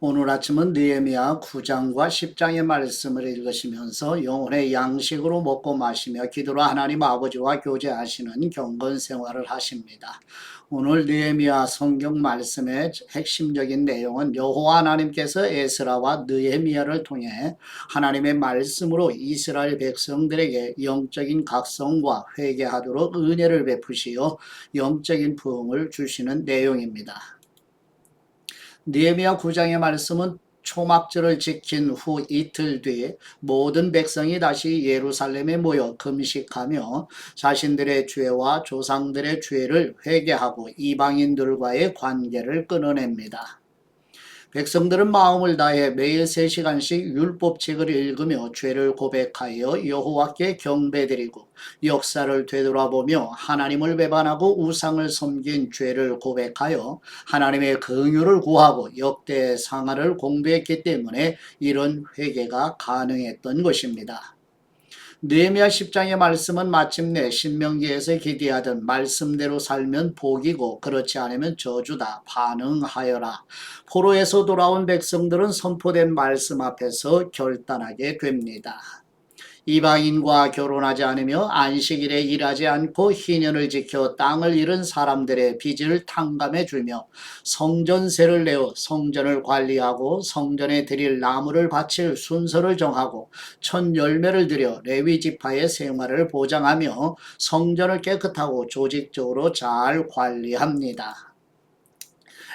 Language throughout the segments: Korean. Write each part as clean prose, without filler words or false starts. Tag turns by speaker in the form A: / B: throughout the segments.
A: 오늘 아침은 느헤미야 9장과 10장의 말씀을 읽으시면서 영혼의 양식으로 먹고 마시며 기도로 하나님 아버지와 교제하시는 경건 생활을 하십니다. 오늘 느헤미야 성경 말씀의 핵심적인 내용은 여호와 하나님께서 에스라와 느헤미야를 통해 하나님의 말씀으로 이스라엘 백성들에게 영적인 각성과 회개하도록 은혜를 베푸시어 영적인 부흥을 주시는 내용입니다. 느헤미야 9장의 말씀은 초막절을 지킨 후 이틀 뒤 모든 백성이 다시 예루살렘에 모여 금식하며 자신들의 죄와 조상들의 죄를 회개하고 이방인들과의 관계를 끊어냅니다. 백성들은 마음을 다해 매일 3시간씩 율법책을 읽으며 죄를 고백하여 여호와께 경배드리고 역사를 되돌아보며 하나님을 배반하고 우상을 섬긴 죄를 고백하여 하나님의 긍휼을 구하고 역대의 상하를 공부했기 때문에 이런 회개가 가능했던 것입니다. 느헤미야 10장의 말씀은 마침내 신명기에서 기대하던 말씀대로 살면 복이고 그렇지 않으면 저주다 반응하여라. 포로에서 돌아온 백성들은 선포된 말씀 앞에서 결단하게 됩니다. 이방인과 결혼하지 않으며 안식일에 일하지 않고 희년을 지켜 땅을 잃은 사람들의 빚을 탕감해 주며 성전세를 내어 성전을 관리하고 성전에 드릴 나무를 바칠 순서를 정하고 첫 열매를 드려 레위 지파의 생활을 보장하며 성전을 깨끗하고 조직적으로 잘 관리합니다.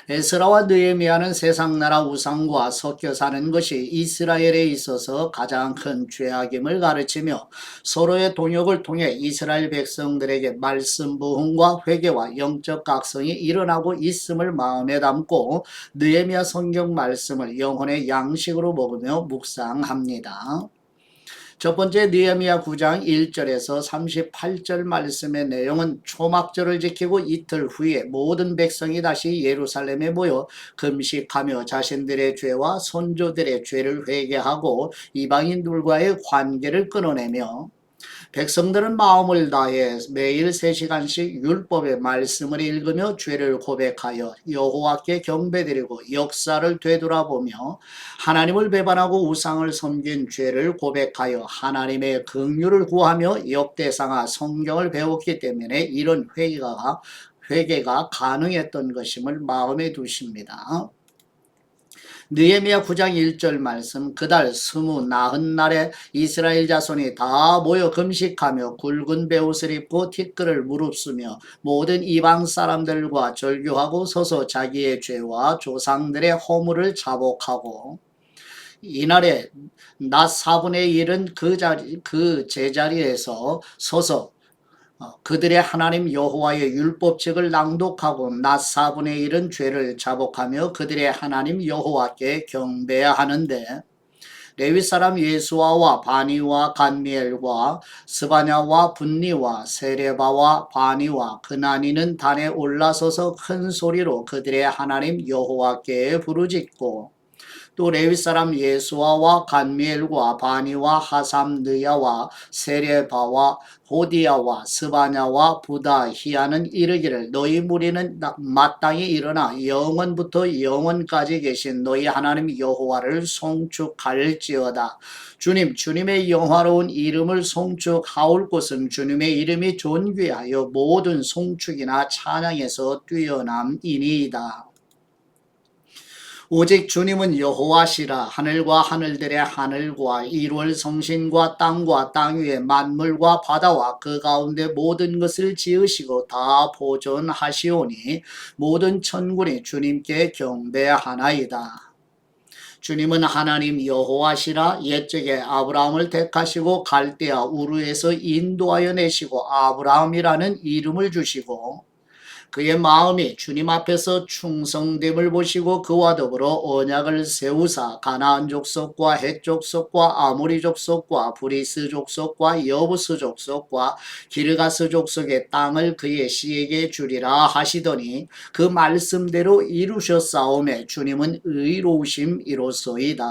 A: 에스라와 느헤미야는 세상 나라 우상과 섞여 사는 것이 이스라엘에 있어서 가장 큰 죄악임을 가르치며 서로의 동역을 통해 이스라엘 백성들에게 말씀 부흥과 회개와 영적 각성이 일어나고 있음을 마음에 담고 느헤미야 성경 말씀을 영혼의 양식으로 먹으며 묵상합니다. 첫 번째 느헤미야 9장 1절에서 38절 말씀의 내용은 초막절을 지키고 이틀 후에 모든 백성이 다시 예루살렘에 모여 금식하며 자신들의 죄와 선조들의 죄를 회개하고 이방인들과의 관계를 끊어내며 백성들은 마음을 다해 매일 3시간씩 율법의 말씀을 읽으며 죄를 고백하여 여호와께 경배드리고 역사를 되돌아보며 하나님을 배반하고 우상을 섬긴 죄를 고백하여 하나님의 긍휼을 구하며 역대상하 성경을 배웠기 때문에 이런 회개가 가능했던 것임을 마음에 두십니다. 느헤미야 9장 1절 말씀 그달 20 날에 이스라엘 자손이 다 모여 금식하며 굵은 베옷을 입고 티끌을 무릅쓰며 모든 이방 사람들과 절교하고 서서 자기의 죄와 조상들의 허물을 자복하고 이날에 낮 4분의 1은 그 제자리에서 서서 그들의 하나님 여호와의 율법책을 낭독하고 낮 4분의 1은 죄를 자복하며 그들의 하나님 여호와께 경배해야 하는데 레위 사람 예수아와 바니와 간미엘과 스바냐와 분니와 세레바와 바니와 그나니는 단에 올라서서 큰 소리로 그들의 하나님 여호와께 부르짖고 또 레위 사람 예수아와 간미엘과 바니와 하삼느야와 세레바와 호디야와 스바냐와 부다히야는 이르기를 너희 무리는 마땅히 일어나 영원부터 영원까지 계신 너희 하나님 여호와를 송축할지어다. 주님의 영화로운 이름을 송축하올 곳은 주님의 이름이 존귀하여 모든 송축이나 찬양에서 뛰어남이니이다. 오직 주님은 여호와시라. 하늘과 하늘들의 하늘과 이루얼 성신과 땅 위의 만물과 바다와 그 가운데 모든 것을 지으시고 다 보존하시오니 모든 천군이 주님께 경배하나이다. 주님은 하나님 여호와시라. 옛적에 아브라함을 택하시고 갈대아 우르에서 인도하여 내시고 아브라함이라는 이름을 주시고 그의 마음이 주님 앞에서 충성됨을 보시고 그와 더불어 언약을 세우사 가나안 족속과 헷 족속과 아모리 족속과 브리스 족속과 여부스 족속과 기르가스 족속의 땅을 그의 씨에게 주리라 하시더니 그 말씀대로 이루셨사오매 주님은 의로우심이로소이다.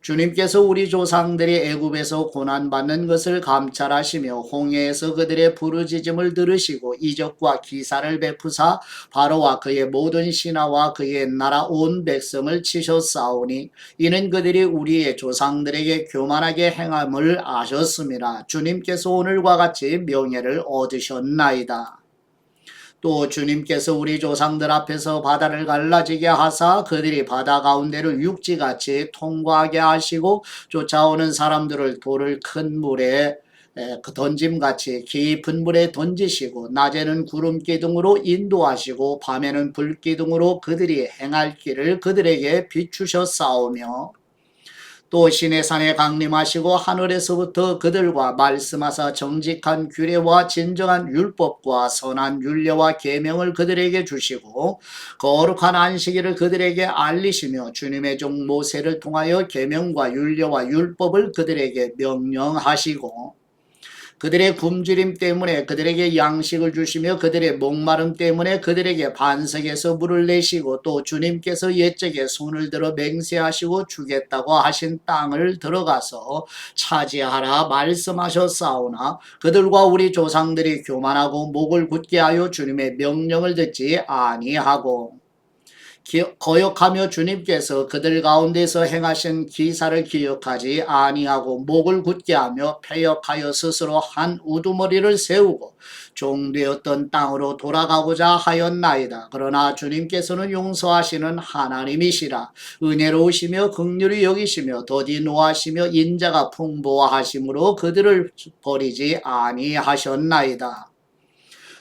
A: 주님께서 우리 조상들이 애굽에서 고난받는 것을 감찰하시며 홍해에서 그들의 부르짖음을 들으시고 이적과 기사를 베푸사 바로와 그의 모든 신하와 그의 나라 온 백성을 치셨사오니 이는 그들이 우리의 조상들에게 교만하게 행함을 아셨음이라. 주님께서 오늘과 같이 명예를 얻으셨나이다. 또 주님께서 우리 조상들 앞에서 바다를 갈라지게 하사 그들이 바다 가운데를 육지같이 통과하게 하시고 쫓아오는 사람들을 돌을 큰 물에 던짐같이 깊은 물에 던지시고 낮에는 구름 기둥으로 인도하시고 밤에는 불 기둥으로 그들이 행할 길을 그들에게 비추셨사오며 또 시내산에 강림하시고 하늘에서부터 그들과 말씀하사 정직한 규례와 진정한 율법과 선한 율례와 계명을 그들에게 주시고 거룩한 안식일을 그들에게 알리시며 주님의 종 모세를 통하여 계명과 율례와 율법을 그들에게 명령하시고 그들의 굶주림 때문에 그들에게 양식을 주시며 그들의 목마름 때문에 그들에게 반석에서 물을 내시고 또 주님께서 옛적에 손을 들어 맹세하시고 주겠다고 하신 땅을 들어가서 차지하라 말씀하셨사오나 그들과 우리 조상들이 교만하고 목을 굳게 하여 주님의 명령을 듣지 아니하고 거역하며 주님께서 그들 가운데서 행하신 기사를 기억하지 아니하고 목을 굳게 하며 패역하여 스스로 한 우두머리를 세우고 종되었던 땅으로 돌아가고자 하였나이다. 그러나 주님께서는 용서하시는 하나님이시라. 은혜로우시며 긍휼히 여기시며 더디 노하시며 인자가 풍부하심으로 그들을 버리지 아니하셨나이다.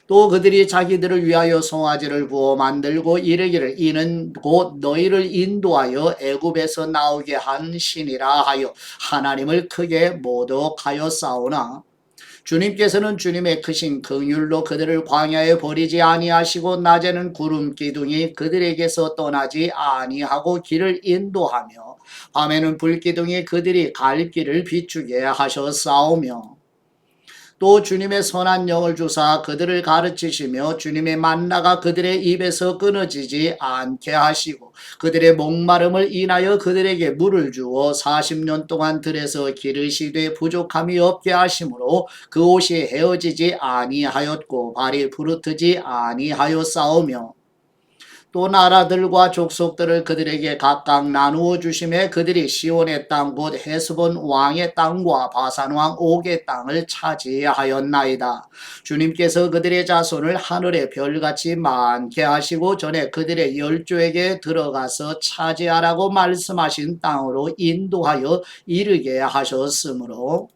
A: 또 그들이 자기들을 위하여 송아지를 구워 만들고 이르기를 이는 곧 너희를 인도하여 애굽에서 나오게 한 신이라 하여 하나님을 크게 모독하였사오나 주님께서는 주님의 크신 긍휼로 그들을 광야에 버리지 아니하시고 낮에는 구름 기둥이 그들에게서 떠나지 아니하고 길을 인도하며 밤에는 불 기둥이 그들이 갈 길을 비추게 하셨사오며 또 주님의 선한 영을 주사 그들을 가르치시며 주님의 만나가 그들의 입에서 끊어지지 않게 하시고 그들의 목마름을 인하여 그들에게 물을 주어 40년 동안 들에서 기르시되 부족함이 없게 하심으로 그 옷이 헤어지지 아니하였고 발이 부르트지 아니하였사오며 또 나라들과 족속들을 그들에게 각각 나누어 주심에 그들이 시온의 땅 곧 헤스본 왕의 땅과 바산 왕 옥의 땅을 차지하였나이다. 주님께서 그들의 자손을 하늘의 별같이 많게 하시고 전에 그들의 열조에게 들어가서 차지하라고 말씀하신 땅으로 인도하여 이르게 하셨으므로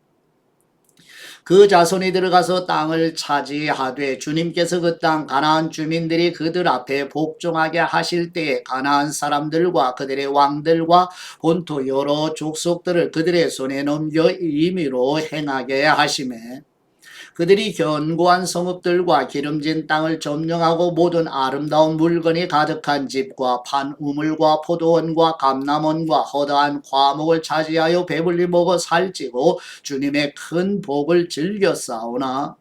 A: 그 자손이 들어가서 땅을 차지하되 주님께서 그 땅 가나안 주민들이 그들 앞에 복종하게 하실 때에 가나안 사람들과 그들의 왕들과 본토 여러 족속들을 그들의 손에 넘겨 임의로 행하게 하시매 그들이 견고한 성읍들과 기름진 땅을 점령하고 모든 아름다운 물건이 가득한 집과 판 우물과 포도원과 감람원과 허다한 과목을 차지하여 배불리 먹어 살찌고 주님의 큰 복을 즐겼사오나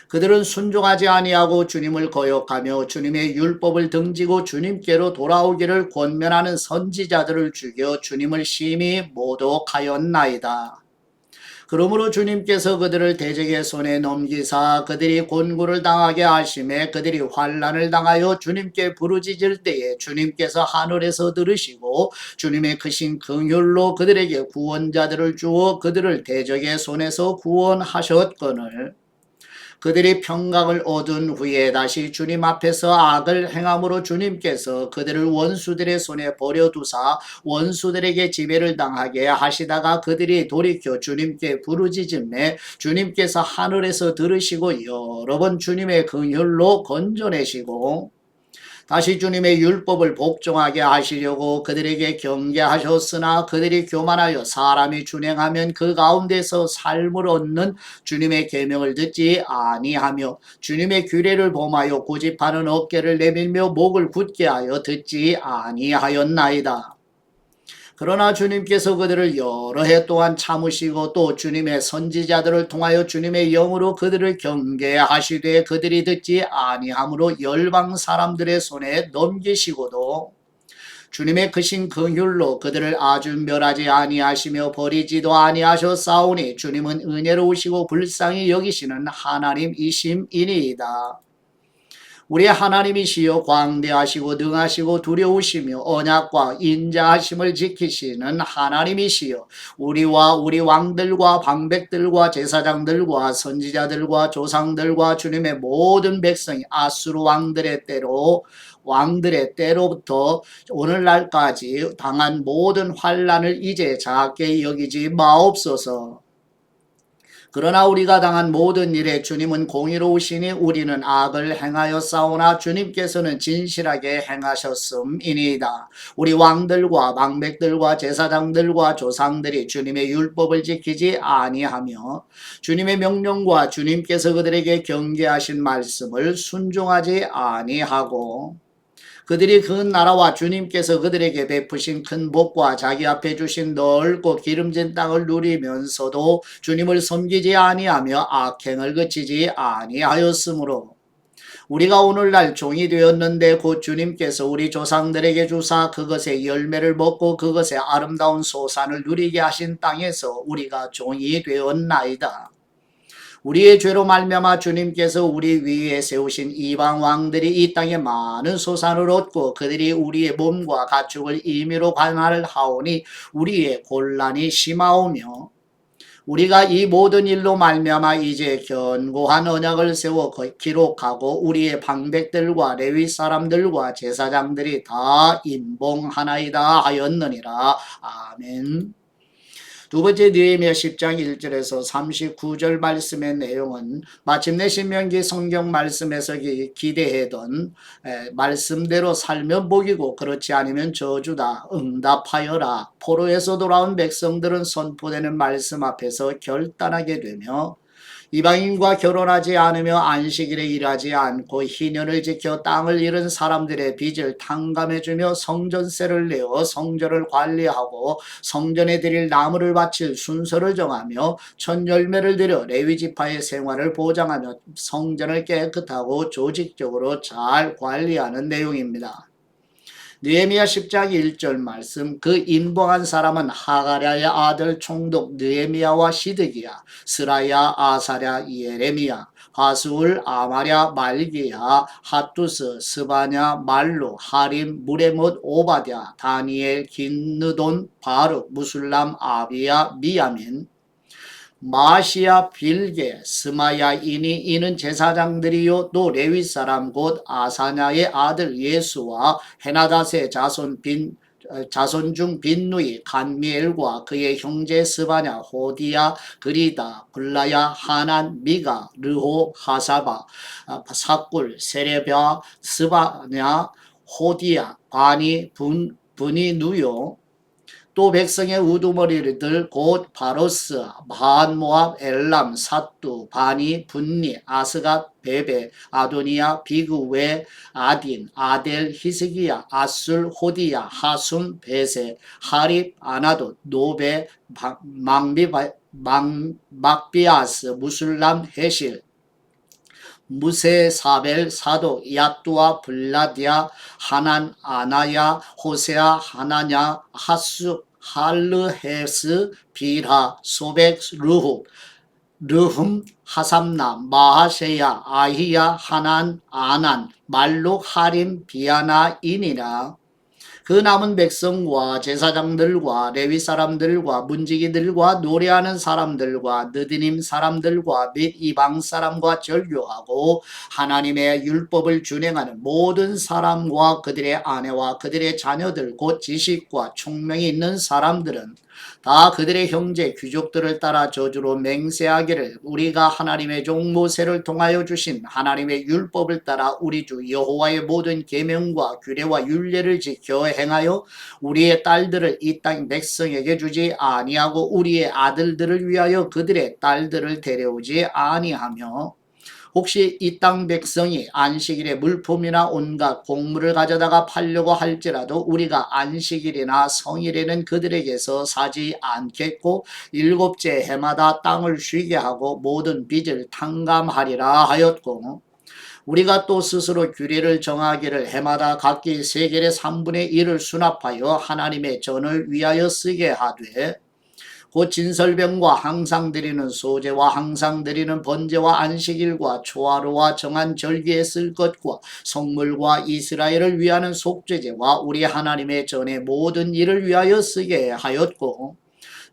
A: 그들은 순종하지 아니하고 주님을 거역하며 주님의 율법을 등지고 주님께로 돌아오기를 권면하는 선지자들을 죽여 주님을 심히 모독하였나이다. 그러므로 주님께서 그들을 대적의 손에 넘기사 그들이 곤고를 당하게 하심에 그들이 환난을 당하여 주님께 부르짖을 때에 주님께서 하늘에서 들으시고 주님의 크신 긍휼로 그들에게 구원자들을 주어 그들을 대적의 손에서 구원하셨거늘 그들이 평강을 얻은 후에 다시 주님 앞에서 악을 행함으로 주님께서 그들을 원수들의 손에 버려두사 원수들에게 지배를 당하게 하시다가 그들이 돌이켜 주님께 부르짖음에 주님께서 하늘에서 들으시고 여러 번 주님의 긍휼로 건져내시고 다시 주님의 율법을 복종하게 하시려고 그들에게 경계하셨으나 그들이 교만하여 사람이 준행하면 그 가운데서 삶을 얻는 주님의 계명을 듣지 아니하며 주님의 규례를 범하여 고집하는 어깨를 내밀며 목을 굳게 하여 듣지 아니하였나이다. 그러나 주님께서 그들을 여러 해 동안 참으시고 또 주님의 선지자들을 통하여 주님의 영으로 그들을 경계하시되 그들이 듣지 아니하므로 열방 사람들의 손에 넘기시고도 주님의 크신 긍휼로 그들을 아주 멸하지 아니하시며 버리지도 아니하셨사오니 주님은 은혜로우시고 불쌍히 여기시는 하나님이심이니이다. 우리 하나님이시여 광대하시고 능하시고 두려우시며 언약과 인자하심을 지키시는 하나님이시여 우리와 우리 왕들과 방백들과 제사장들과 선지자들과 조상들과 주님의 모든 백성이 아수르 왕들의 때로부터 오늘날까지 당한 모든 환난을 이제 작게 여기지 마옵소서. 그러나 우리가 당한 모든 일에 주님은 공의로우시니 우리는 악을 행하였사오나 주님께서는 진실하게 행하셨음이니이다. 우리 왕들과 방백들과 제사장들과 조상들이 주님의 율법을 지키지 아니하며 주님의 명령과 주님께서 그들에게 경계하신 말씀을 순종하지 아니하고 그들이 그 나라와 주님께서 그들에게 베푸신 큰 복과 자기 앞에 주신 넓고 기름진 땅을 누리면서도 주님을 섬기지 아니하며 악행을 그치지 아니하였으므로 우리가 오늘날 종이 되었는데 곧 주님께서 우리 조상들에게 주사 그것의 열매를 먹고 그것의 아름다운 소산을 누리게 하신 땅에서 우리가 종이 되었나이다. 우리의 죄로 말미암아 주님께서 우리 위에 세우신 이방 왕들이 이 땅에 많은 소산을 얻고 그들이 우리의 몸과 가축을 임의로 관할하오니 우리의 곤란이 심하오며 우리가 이 모든 일로 말미암아 이제 견고한 언약을 세워 기록하고 우리의 방백들과 레위 사람들과 제사장들이 다 임봉하나이다 하였느니라. 아멘. 두 번째 느헤미야 10장 1절에서 39절 말씀의 내용은 마침내 신명기 성경 말씀에서 기대하던 말씀대로 살면 복이고 그렇지 않으면 저주다. 응답하여라. 포로에서 돌아온 백성들은 선포되는 말씀 앞에서 결단하게 되며 이방인과 결혼하지 않으며 안식일에 일하지 않고 희년을 지켜 땅을 잃은 사람들의 빚을 탕감해주며 성전세를 내어 성전을 관리하고 성전에 드릴 나무를 바칠 순서를 정하며 첫 열매를 드려 레위지파의 생활을 보장하며 성전을 깨끗하고 조직적으로 잘 관리하는 내용입니다. 느헤미야 10장 1절 말씀 그 임봉한 사람은 하가랴의 아들 총독 느헤미야와 시드기야 스라야 아사랴 예레미야 하수울 아마랴 말기야 핫두스 스바냐 말루 하림 무레못 오바댜 다니엘 긴느돈 바룩 무술람 아비야 미야민 마시아 빌게 스마야이니 이는 제사장들이요 또 레위 사람 곧 아사냐의 아들 예수와 헤나닷의 자손 중 빈누이 간미엘과 그의 형제 스바냐 호디야 그리다 블라야 하난 미가 르호 하사바 사꿀 세레벼 스바냐 호디야 바니 분이 누요 또 백성의 우두머리들 곧 바로스, 마한 모압, 엘람, 사뚜, 바니, 분니, 아스갓, 베베, 아도니아, 비그웨, 아딘, 아델, 히스기야, 아술, 호디야, 하숨, 베세, 하립, 아나돗, 노베, 막비아스, 무술람, 헤실, 무세, 사벨, 사도, 야뚜아, 블라디아, 하난, 아나야, 호세아, 하나냐, 할르헤스, 비라, 소백, 르흠, 하삼나, 마하세야, 아히야, 하난, 아난, 말룩, 하림, 비아나, 이니라. 그 남은 백성과 제사장들과 레위 사람들과 문지기들과 노래하는 사람들과 느디님 사람들과 및 이방 사람과 절교하고 하나님의 율법을 준행하는 모든 사람과 그들의 아내와 그들의 자녀들 곧 지식과 총명이 있는 사람들은 다 그들의 형제 귀족들을 따라 저주로 맹세하기를 우리가 하나님의 종 모세를 통하여 주신 하나님의 율법을 따라 우리 주 여호와의 모든 계명과 규례와 율례를 지켜 행하여 우리의 딸들을 이 땅 백성에게 주지 아니하고 우리의 아들들을 위하여 그들의 딸들을 데려오지 아니하며 혹시 이 땅 백성이 안식일에 물품이나 온갖 곡물을 가져다가 팔려고 할지라도 우리가 안식일이나 성일에는 그들에게서 사지 않겠고 일곱째 해마다 땅을 쉬게 하고 모든 빚을 탕감하리라 하였고 우리가 또 스스로 규례를 정하기를 해마다 각기 세겔의 3분의 1을 수납하여 하나님의 전을 위하여 쓰게 하되 곧 진설병과 항상 드리는 소제와 항상 드리는 번제와 안식일과 초하루와 정한 절기에 쓸 것과 성물과 이스라엘을 위하는 속죄제와 우리 하나님의 전의 모든 일을 위하여 쓰게 하였고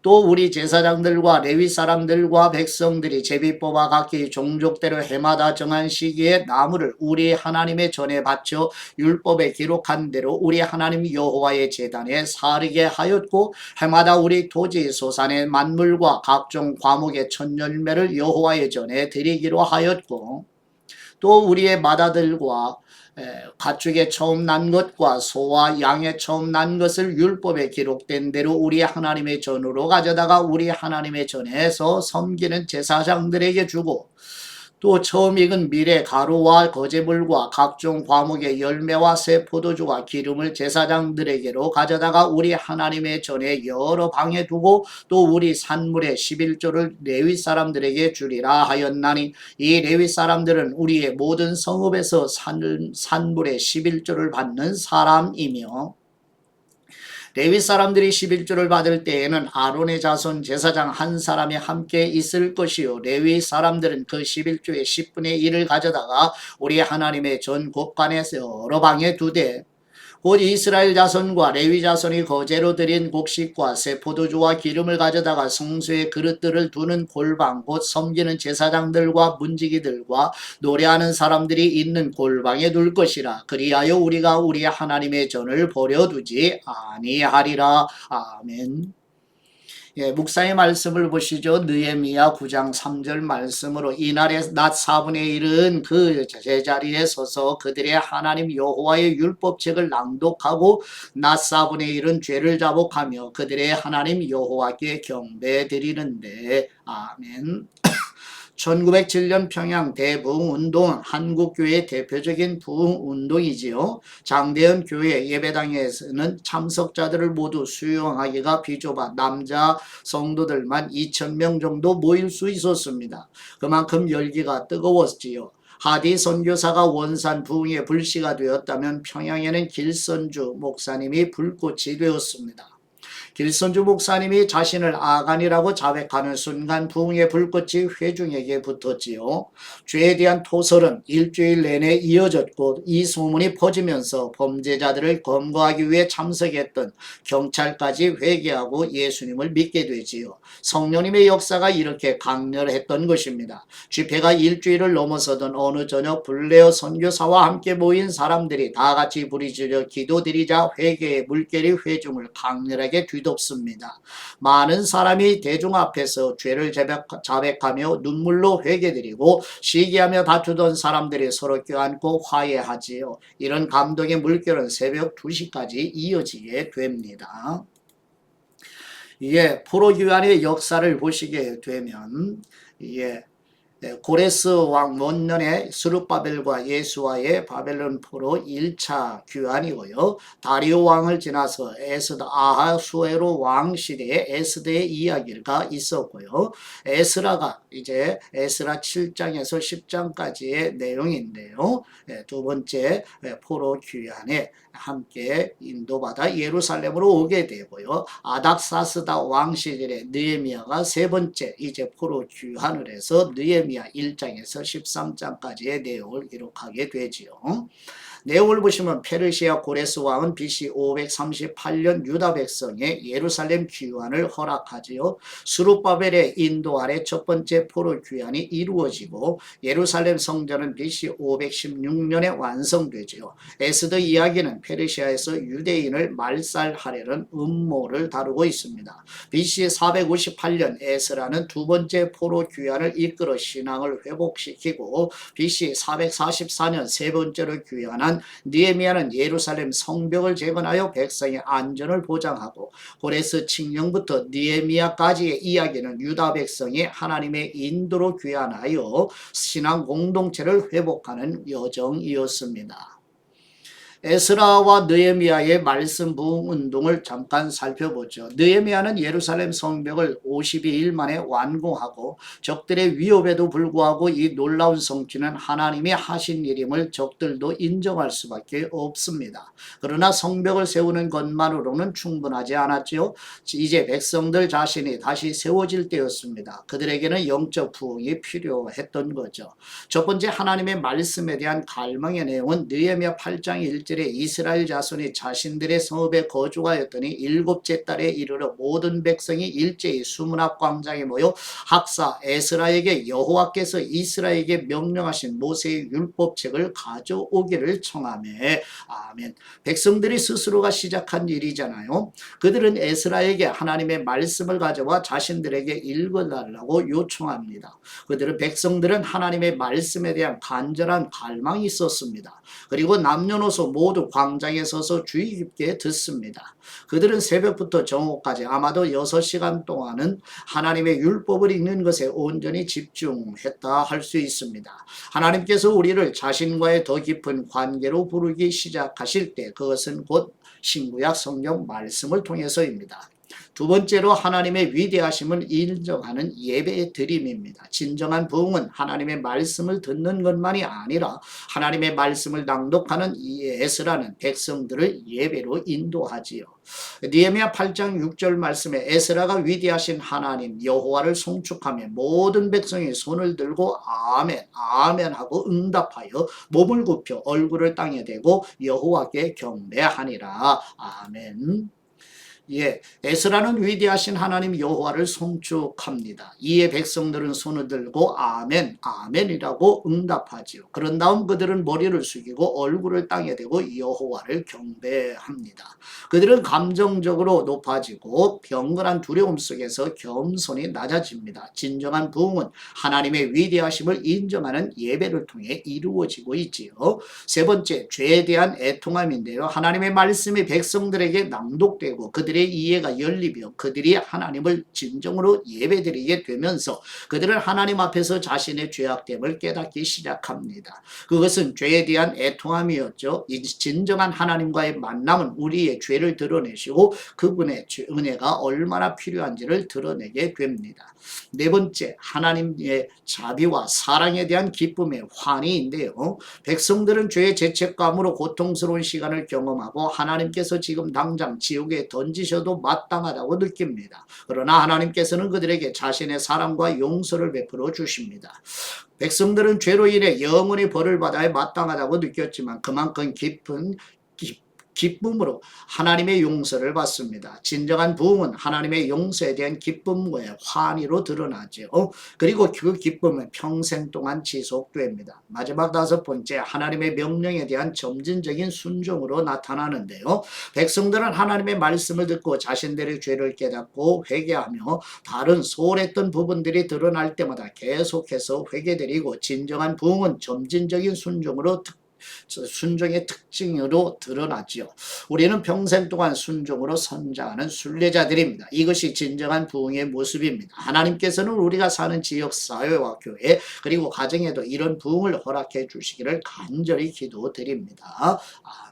A: 또 우리 제사장들과 레위 사람들과 백성들이 제비 뽑아 각기 종족대로 해마다 정한 시기에 나무를 우리 하나님의 전에 바쳐 율법에 기록한 대로 우리 하나님 여호와의 제단에 사르게 하였고 해마다 우리 토지 소산의 만물과 각종 과목의 첫 열매를 여호와의 전에 드리기로 하였고 또 우리의 마다들과 가축의 처음 난 것과 소와 양의 처음 난 것을 율법에 기록된 대로 우리 하나님의 전으로 가져다가 우리 하나님의 전에서 섬기는 제사장들에게 주고 또 처음 익은 밀의 가루와 거제물과 각종 과목의 열매와 새 포도주와 기름을 제사장들에게로 가져다가 우리 하나님의 전에 여러 방에 두고 또 우리 산물의 11조를 레위 사람들에게 주리라 하였나니 이 레위 사람들은 우리의 모든 성읍에서 산물의 11조를 받는 사람이며 레위 사람들이 11조를 받을 때에는 아론의 자손 제사장 한 사람이 함께 있을 것이요 레위 사람들은 그 11조의 10분의 1을 가져다가 우리 하나님의 전 곳간에서 여러 방에 두되 곧 이스라엘 자손과 레위 자손이 거제로 드린 곡식과 새 포도주와 기름을 가져다가 성소의 그릇들을 두는 골방 곧 섬기는 제사장들과 문지기들과 노래하는 사람들이 있는 골방에 둘 것이라. 그리하여 우리가 우리 하나님의 전을 버려두지 아니하리라. 아멘. 묵상의 말씀을 보시죠. 느헤미야 9장 3절 말씀으로 이날의 낮 4분의 1은 그 제자리에 서서 그들의 하나님 여호와의 율법책을 낭독하고 낮 4분의 1은 죄를 자복하며 그들의 하나님 여호와께 경배드리는데 아멘. 1907년 평양 대부흥운동은 한국교회의 대표적인 부흥운동이지요. 장대현 교회 예배당에서는 참석자들을 모두 수용하기가 비좁아 남자 성도들만 2,000명 정도 모일 수 있었습니다. 그만큼 열기가 뜨거웠지요. 하디 선교사가 원산 부흥의 불씨가 되었다면 평양에는 길선주 목사님이 불꽃이 되었습니다. 길선주 목사님이 자신을 아간이라고 자백하는 순간 부흥의 불꽃이 회중에게 붙었지요. 죄에 대한 토설은 일주일 내내 이어졌고 이 소문이 퍼지면서 범죄자들을 검거하기 위해 참석했던 경찰까지 회개하고 예수님을 믿게 되지요. 성령님의 역사가 이렇게 강렬했던 것입니다. 집회가 일주일을 넘어서던 어느 저녁 블레어 선교사와 함께 모인 사람들이 다 같이 부르짖어 기도드리자 회개의 물결이 회중을 강렬하게 뒤덮습니다. 많은 사람이 대중 앞에서 죄를 자백하며 눈물로 회개드리고 시기하며 다투던 사람들이 서로 껴안고 화해하지요. 이런 감동의 물결은 새벽 2시까지 이어지게 됩니다. 포로기환의 역사를 보시게 되면 고레스 왕 원년에 스룹바벨과 예수와의 바벨론 포로 1차 귀환이고요. 다리오 왕을 지나서 에스더 아하수에로 왕 시대에 에스더의 이야기가 있었고요. 에스라가 이제 에스라 7장에서 10장까지의 내용인데요. 두 번째 포로 귀환에 함께 인도받아 예루살렘으로 오게 되고요. 아닥사스다 왕 시절에 느헤미야가 세 번째 이제 포로 귀환을 해서 느헤미야 1장에서 13장까지의 내용을 기록하게 되지요. 내용을 보시면 페르시아 고레스 왕은 BC 538년 유다 백성의 예루살렘 귀환을 허락하지요. 스룹바벨의 인도 아래 첫 번째 포로 귀환이 이루어지고 예루살렘 성전은 BC 516년에 완성되지요. 에스더 이야기는 페르시아에서 유대인을 말살하려는 음모를 다루고 있습니다. BC 458년 에스라는 두 번째 포로 귀환을 이끌어 신앙을 회복시키고 BC 444년 세 번째로 귀환한 느헤미야는 예루살렘 성벽을 재건하여 백성의 안전을 보장하고 고레스 칙령부터 느헤미야까지의 이야기는 유다 백성이 하나님의 인도로 귀환하여 신앙 공동체를 회복하는 여정이었습니다. 에스라와 느헤미야의 말씀 부흥 운동을 잠깐 살펴보죠. 느헤미야는 예루살렘 성벽을 52일 만에 완공하고 적들의 위협에도 불구하고 이 놀라운 성취는 하나님이 하신 일임을 적들도 인정할 수밖에 없습니다. 그러나 성벽을 세우는 것만으로는 충분하지 않았지요. 이제 백성들 자신이 다시 세워질 때였습니다. 그들에게는 영적 부흥이 필요했던 거죠. 첫 번째, 하나님의 말씀에 대한 갈망의 내용은 느헤미야 8장 1절에 이스라엘 자손이 자신들의 성읍에 거주하였더니 7째 달에 이르러 모든 백성이 일제히 수문 앞 광장에 모여 학사 에스라에게 여호와께서 이스라엘에게 명령하신 모세의 율법책을 가져오기를 청하매. 아멘. 백성들이 스스로가 시작한 일이잖아요. 그들은 에스라에게 하나님의 말씀을 가져와 자신들에게 읽어달라고 요청합니다. 백성들은 하나님의 말씀에 대한 간절한 갈망이 있었습니다. 그리고 남녀노소 모두 광장에 서서 주의 깊게 듣습니다. 그들은 새벽부터 정오까지 아마도 6시간 동안은 하나님의 율법을 읽는 것에 온전히 집중했다 할 수 있습니다. 하나님께서 우리를 자신과의 더 깊은 관계로 부르기 시작하실 때 그것은 곧 신구약 성경 말씀을 통해서입니다. 두 번째로, 하나님의 위대하심을 인정하는 예배의 드림입니다. 진정한 부흥은 하나님의 말씀을 듣는 것만이 아니라 하나님의 말씀을 낭독하는 이 에스라는 백성들을 예배로 인도하지요. 느헤미야 8장 6절 말씀에 에스라가 위대하신 하나님 여호와를 송축하며 모든 백성이 손을 들고 아멘 아멘 하고 응답하여 몸을 굽혀 얼굴을 땅에 대고 여호와께 경배하니라. 아멘. 에스라는 위대하신 하나님 여호와를 송축합니다. 이에 백성들은 손을 들고 아멘, 아멘이라고 응답하지요. 그런 다음 그들은 머리를 숙이고 얼굴을 땅에 대고 여호와를 경배합니다. 그들은 감정적으로 높아지고 병건한 두려움 속에서 겸손히 낮아집니다. 진정한 부흥은 하나님의 위대하심을 인정하는 예배를 통해 이루어지고 있지요. 세 번째, 죄에 대한 애통함인데요. 하나님의 말씀이 백성들에게 낭독되고 그들의 이해가 열리며 그들이 하나님을 진정으로 예배드리게 되면서 그들은 하나님 앞에서 자신의 죄악됨을 깨닫기 시작합니다. 그것은 죄에 대한 애통함이었죠. 진정한 하나님과의 만남은 우리의 죄를 드러내시고 그분의 은혜가 얼마나 필요한지를 드러내게 됩니다. 네 번째, 하나님의 자비와 사랑에 대한 기쁨의 환희인데요. 백성들은 죄의 죄책감으로 고통스러운 시간을 경험하고 하나님께서 지금 당장 지옥에 던지셔도 마땅하다고 느낍니다. 그러나 하나님께서는 그들에게 자신의 사랑과 용서를 베풀어 주십니다. 백성들은 죄로 인해 영원히 벌을 받아야 마땅하다고 느꼈지만 그만큼 깊은 기쁨으로 하나님의 용서를 받습니다. 진정한 부흥은 하나님의 용서에 대한 기쁨과 환희로 드러나죠. 그리고 그 기쁨은 평생 동안 지속됩니다. 마지막 다섯 번째, 하나님의 명령에 대한 점진적인 순종으로 나타나는데요. 백성들은 하나님의 말씀을 듣고 자신들의 죄를 깨닫고 회개하며 다른 소홀했던 부분들이 드러날 때마다 계속해서 회개드리고 진정한 부흥은 점진적인 순종의 특징으로 드러나지요. 우리는 평생 동안 순종으로 선장하는 순례자들입니다. 이것이 진정한 부흥의 모습입니다. 하나님께서는 우리가 사는 지역, 사회와 교회 그리고 가정에도 이런 부흥을 허락해 주시기를 간절히 기도드립니다.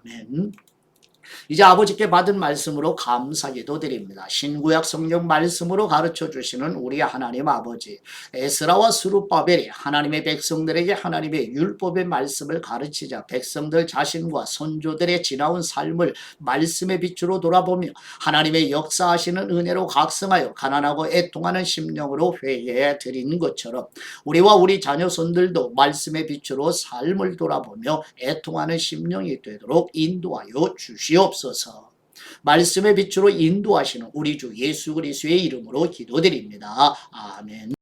A: 아멘. 이제 아버지께 받은 말씀으로 감사기도 드립니다. 신구약 성경 말씀으로 가르쳐 주시는 우리 하나님 아버지, 에스라와 스룹바벨이 하나님의 백성들에게 하나님의 율법의 말씀을 가르치자 백성들 자신과 선조들의 지나온 삶을 말씀의 빛으로 돌아보며 하나님의 역사하시는 은혜로 각성하여 가난하고 애통하는 심령으로 회개해 드리는 것처럼 우리와 우리 자녀손들도 말씀의 빛으로 삶을 돌아보며 애통하는 심령이 되도록 인도하여 주시옵소서. 말씀의 빛으로 인도하시는 우리 주 예수 그리스도의 이름으로 기도드립니다. 아멘.